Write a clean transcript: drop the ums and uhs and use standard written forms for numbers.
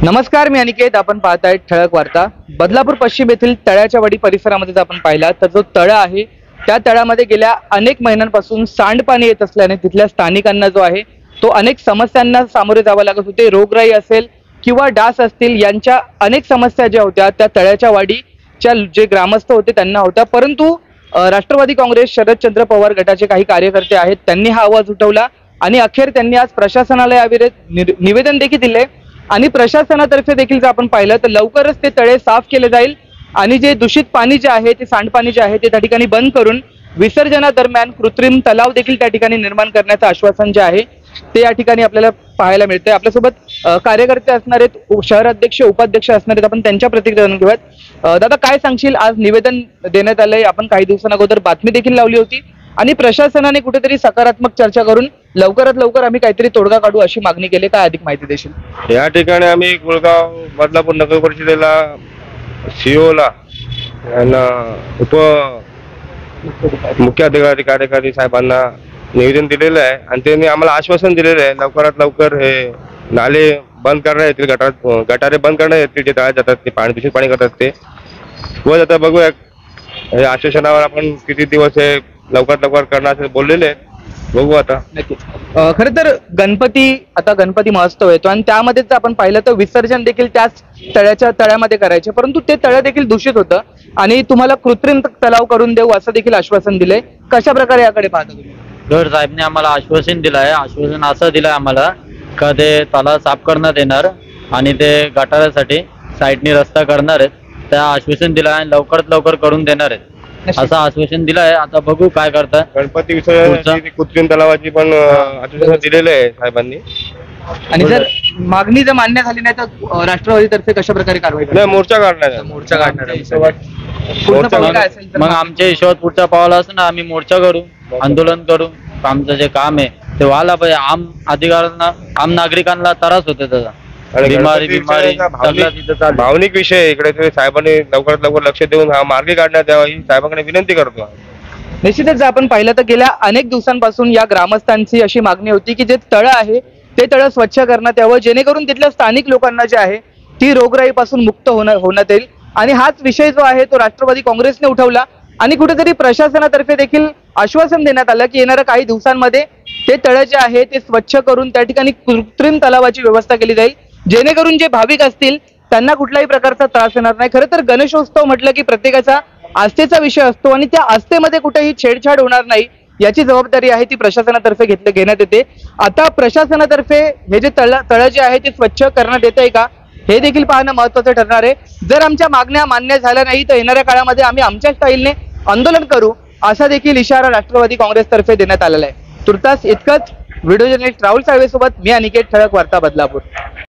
नमस्कार, मी अनिकेत. आपण पाहताय ठळक वार्ता. बदलापूर पश्चिम येथील तळ्याच्या वाडी परिसरामध्ये आपण पाहिला तर जो तळा आहे त्या तळ्यामध्ये गेल्या अनेक महिन्यांपासून सांडपाणी येत असल्याने तिथल्या स्थानिकांना जो आहे तो अनेक समस्यांना सामोरे जावं लागत होते. रोगराई असेल किंवा डास असतील यांच्या अनेक समस्या ज्या होत्या त्या तळ्याच्या वाडीच्या जे ग्रामस्थ होते त्यांना होत्या. परंतु राष्ट्रवादी काँग्रेस शरदचंद्र पवार गटाचे काही कार्यकर्ते आहेत त्यांनी हा आवाज उठवला आणि अखेर त्यांनी आज प्रशासनाला याविरुद्ध निवेदन देखील दिले आणि प्रशासनातर्फे देखील जर आपण पाहिलं तर लवकरच ते तळे साफ केले जाईल आणि जे दूषित पाणी जे आहे ते सांडपाणी जे आहे ते त्या ठिकाणी बंद करून विसर्जनादरम्यान कृत्रिम तलाव देखील त्या ठिकाणी निर्माण करण्याचं आश्वासन जे आहे ते या ठिकाणी आपल्याला पाहायला मिळतंय. आपल्यासोबत कार्यकर्ते असणार आहेत, शहर अध्यक्ष उपाध्यक्ष असणार आहेत, आपण त्यांच्या प्रतिक्रिया जाणून घेऊयात. दादा, काय सांगशील? आज निवेदन देण्यात आलंय, आपण काही दिवसांअगोदर बातमी देखील लावली होती आणि प्रशासनाने कुठेतरी सकारात्मक चर्चा करून लवकरात लवकर आम्ही काहीतरी तोडगा काढू अशी मागणी केली. काय अधिक माहिती देशील? या ठिकाणी आम्ही गुळगाव बदलापूर नगर परिषदेला सीओला यांना उप मुख्य अधिकारी कार्यकारी साहेबांना निवेदन दिलेलं आहे आणि त्यांनी आम्हाला आश्वासन दिलेलं आहे लवकरात लवकर हे नाले बंद करण्यात येतील, गटारे बंद करण्यात येतील, जे तळ्यात जातात ते पाणी दूषित पाणी करतात ते. व आता बघूया हे आश्वासनावर आपण किती दिवस हे लवकरात लवकर करणार असे बोललेले आहेत. बघू आता. नक्कीच. खरं तर गणपती महोत्सव येतो आणि त्यामध्ये जर आपण पाहिलं तर विसर्जन देखील त्याच तळ्यामध्ये करायचे, परंतु ते तळं देखील दूषित होतं आणि तुम्हाला कृत्रिम तलाव करून देऊ असं देखील आश्वासन दिलंय. कशा प्रकारे याकडे पाहता तुम्ही? गड साहेबने आम्हाला आश्वासन दिलं आहे. आश्वासन असं दिलं आहे आम्हाला का ते तलाव साफ करण्यात येणार आणि ते गटारासाठी साईडनी रस्ता करणार आहेत. त्या आश्वासन दिलं आहे, लवकरात लवकर करून देणार आहेत असं आश्वासन दिलं आहे. आता बघू काय करतात. गणपती विसर्जन कृत्रिम तलावाची पण आश्वासन दिलेलं आहे साहेबांनी. आणि जर मागणी जर मान्य झाली नाही तर राष्ट्रवादीतर्फे कशा प्रकारे कारवाई नाही, मोर्चा काढणार. मग आमच्या हिशोबात पुढचा पावला असं ना, आम्ही मोर्चा करू, आंदोलन करू. आमचं जे काम आहे ते व्हायला पाहिजे. आम अधिकाऱ्यांना, आम नागरिकांना त्रास होते त्याचा. बिमारी भावनिक विषय इकडे ते साहेबांनी लवकरात लवकर लक्ष देऊन हा मार्गी काढण्यात यावा ही साहेबांकडे विनंती करतो. निश्चितच जर आपण पाहिलं तर गेल्या अनेक दिवसांपासून या ग्रामस्थांची अशी मागणी होती की जे तळं आहे ते तळं स्वच्छ करण्यात यावं, जेणेकरून तिथल्या स्थानिक लोकांना जे आहे ती रोगराईपासून मुक्त होण्यात येईल. आणि हाच विषय जो आहे तो राष्ट्रवादी काँग्रेसने उठवला आणि कुठेतरी प्रशासनातर्फे देखील आश्वासन देण्यात आलं की येणाऱ्या काही दिवसांमध्ये ते तळं जे आहे ते स्वच्छ करून त्या ठिकाणी कृत्रिम तलावाची व्यवस्था केली जाईल, जेणेकरून जे भाविक असतील त्यांना कुठल्याही प्रकारचा त्रास येणार नाही. खरं तर गणेशोत्सव म्हटलं की प्रत्येकाचा आस्थेचा विषय असतो आणि त्या आस्थेमध्ये कुठेही छेडछाड होणार नाही याची जबाबदारी आहे ती प्रशासनातर्फे घेण्यात येते. आता प्रशासनातर्फे हे जे तळं जे आहे ते स्वच्छ करण्यात येत आहे का हे देखील पाहणं महत्त्वाचं ठरणार आहे. जर आमच्या मागण्या मान्य झाल्या नाही तर येणाऱ्या काळामध्ये आम्ही आमच्या स्टाईलने आंदोलन करू असा देखील इशारा राष्ट्रवादी काँग्रेसतर्फे देण्यात आलेला आहे. तुर्तास इतकंच. व्हिडिओ जर्नलिस्ट राहुल साळवे सोबत मी अनिकेत. ठळक वार्ता, बदलापूर.